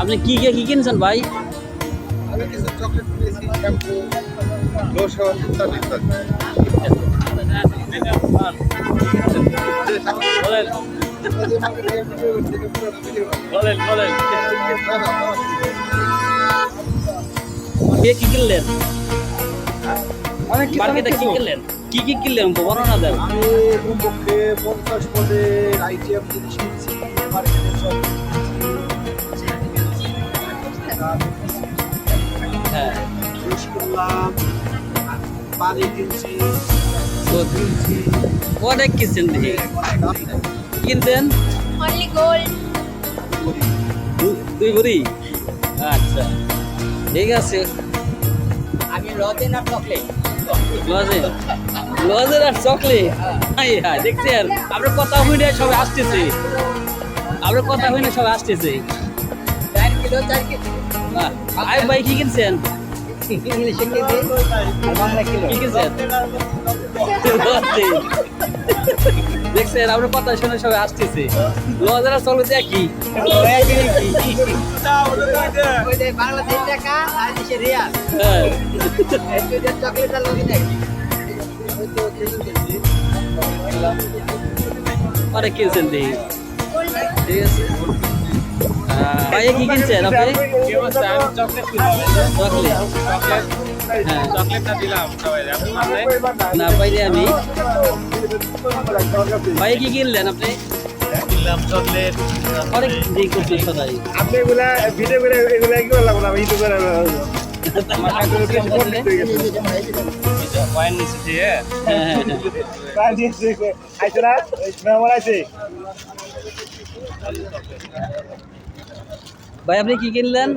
আপনি কি কিনছেন ভাই? আমি কিছু চকলেট কিনেছি, শ্যাম্পু, লোশন ইত্যাদি ইত্যাদি। বলেন বলেন বলেন কি কিনলেন? মার্কেটে কি কিনলেন? কি কিনলেন বর্ণনা দেন। আমি কমপক্ষে 50 পদের আইটেম জিনিস কিনছি, মার্কেটের সব হ্যাঁ জুস কিনলাম, পানি কিনছি, দুধ কিনছি, অনেক কিনছেন দেখি। কিনছেন Only gold. দুই ভরি? আচ্ছা ঠিক আছে। আমি রতেন আর চকলেট। লজের আর চকলেট। হ্যাঁ দেখছেন আপনার কথা হইলে সবাই আসতেছে, আপনার কথা হইলে সবাই আসতেছে। 4 কিলো 4 কেজি। আই ভাই কি কিনছেন? ইংলিশে কেজি আর বাংলা কিলো। কি কিনছেন? দেখছেন আপনার কথা শুনে সবাই আসতেছে। লজের আর চকলেট একই। ওই যে বাংলাদেশ টাকা আর দেশে রিয়াল। হ্যাঁ এই দুইটা চকলেট আর লগে নাকি? অনেক কিনছেন দেখি। ঠিক আছে ভাই কি কিনছেন আপনি? চকলেট? হ্যাঁ না পাইনি আমি। ভাই কি কিনলেন আপনি? চকলেট। অনেক দিক করছি সদাই। আপনি এগুলা ভিডিও করে এগুলা কি করলাম না, ইউটিউব করে ওয়াইন নিচে হ্যাঁ আইছে না মেমোর আছে। ভাই আপনি কি কিনলেন?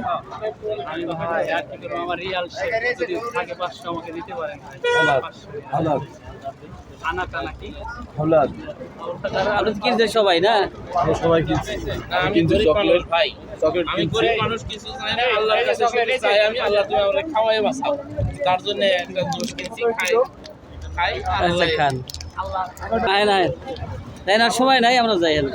আপনি তো কিনছেন সবাই না? সবাই কিনছি, কিন্তু চকলেট ভাই চকলেট আমি গরিব মানুষ কিছু চাই না, আল্লাহর কাছে শুধু চাই আমি আল্লাহ তুমি আমাকে খাওয়াই বাঁচাও, তার জন্য একটা জুস কিনছি, খাই খাই আর আচ্ছা হলে খান। নাই নাই নাই না সময় নাই, আমরা যাই না।